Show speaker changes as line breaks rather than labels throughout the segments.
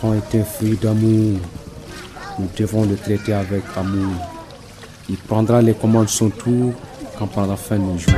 L'enfant est un fruit d'amour. Nous devons le traiter avec amour. Il prendra les commandes de son tour quand prendra fin nos jours.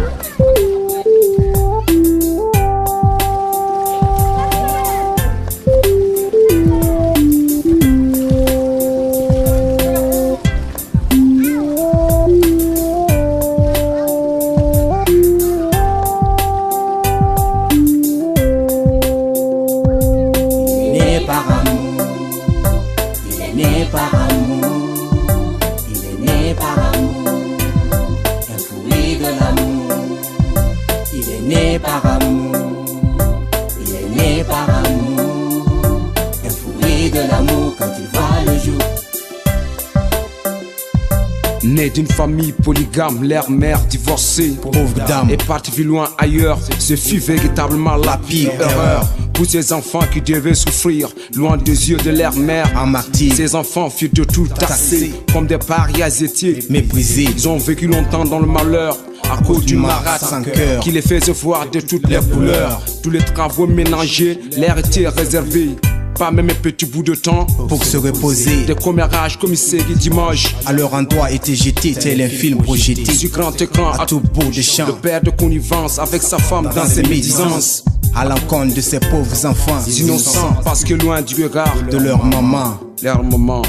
Né d'une famille polygame, mère divorcée,
pauvre dame,
est parti plus loin ailleurs. Ce fut véritablement la pire erreur pour ces enfants qui devaient souffrir loin des yeux de leur mère.
Un martyr,
ces enfants furent de tout tassés, comme des parias étiez
méprisés.
Ils ont vécu longtemps dans le malheur à cause du marat
sans cœur
qui les faisait voir de toutes les couleurs. Tous les travaux ménagés leur étaient réservés. Pas même un petit bout de temps
pour se reposer.
Des commérages comme séries d'images
à leur endroit étaient jetés tel un film projeté
sur grand écran
à tout bout de champ.
Le père de connivence avec sa femme dans ses médisances
à l'encontre de ces pauvres enfants
innocents parce que loin du regard
de leur maman.
Leur maman.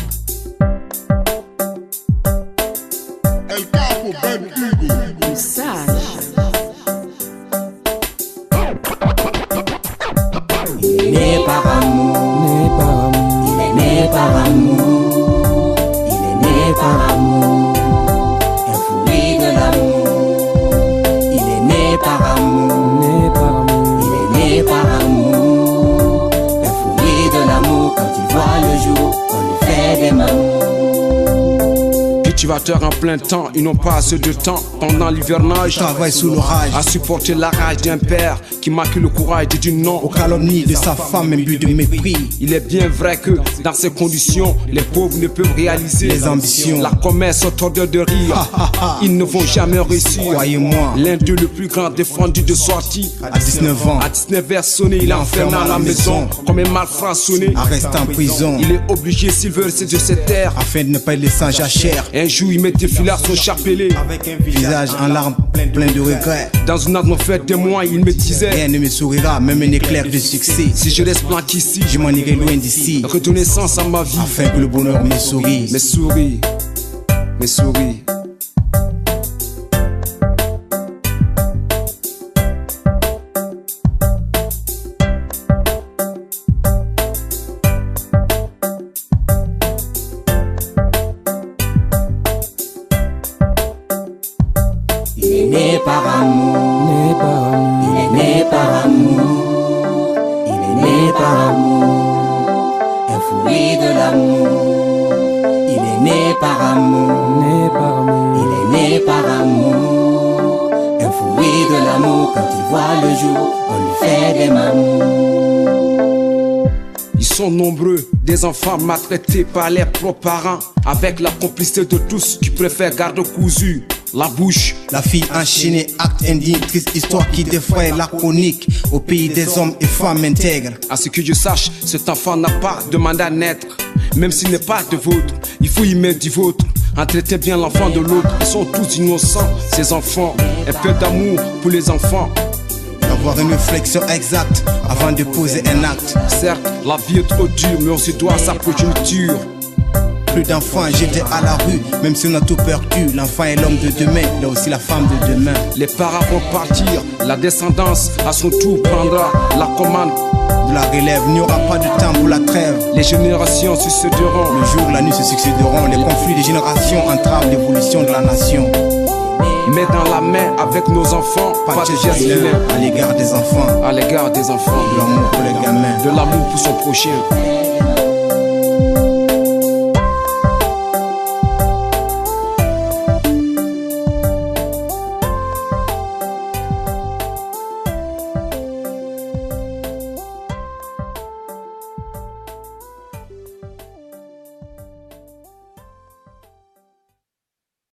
Il est né par amour, il est né par amour, il est né par amour, un fruit de l'amour. Il est né par amour, il est né par amour, un fruit de l'amour. Quand il voit le jour, on lui fait des mains.
Cultivateurs en plein temps, ils n'ont pas assez de temps pendant l'hivernage.
Travaille sous l'orage
à supporter la rage d'un père qui marque le courage de dire non
aux calomnies de sa femme, un but de mépris.
Il est bien vrai que dans ces conditions, les pauvres ne peuvent réaliser
les ambitions.
La commerce au ordre de rire. Ils ne vont jamais réussir.
Croyez-moi,
l'un d'eux le plus grand défendu de sortie.
À 19 ans,
à 19 heures sonné, il est enfermé à la maison comme un malfrat sonné.
À rester en prison,
il est obligé s'il veut rester de cette terre
afin de ne pas laisser sa chair.
Un jour il met des fils à son chapelet
avec un visage en larmes plein de regrets.
Dans une atmosphère de moi il me disait
rien ne me sourira, même un éclair de succès.
Si je reste planqué ici,
je m'en irai loin d'ici.
Redonner sens à ma vie
afin que le bonheur me sourie.
Me sourit, me sourit.
Il est né par amour, il est né par amour, il est né par amour, un fruit de l'amour. Il est né par amour, il est né par amour, un fruit de l'amour. Quand il voit le jour, on lui fait des mains.
Ils sont nombreux, des enfants maltraités par leurs propres parents, avec la complicité de tous qui préfèrent garder cousu la bouche.
La fille enchaînée, acte indigne, triste histoire qui défraie la chronique au pays des hommes et femmes intègres.
À ce que je sache, cet enfant n'a pas demandé à naître, même s'il n'est pas de vôtre, il faut y mettre du vôtre. Entretenez bien l'enfant de l'autre, ils sont tous innocents, ces enfants. Un peu d'amour pour les enfants.
Avoir une réflexion exacte avant de poser un acte.
Certes, la vie est trop dure, mais on se doit à sa progéniture.
Plus d'enfants jetés à la rue, même si on a tout perdu. L'enfant est l'homme de demain, là aussi la femme de demain.
Les parents vont partir, la descendance à son tour prendra la commande
de la relève. Il n'y aura pas de temps pour la trêve.
Les générations succéderont.
Le jour, la nuit se succéderont. Les conflits des générations entravent l'évolution de la nation.
Mais dans la main avec nos enfants, pas de gestes vilains
à l'égard des enfants.
À l'égard des enfants.
De l'amour pour les gamins.
De l'amour pour son prochain.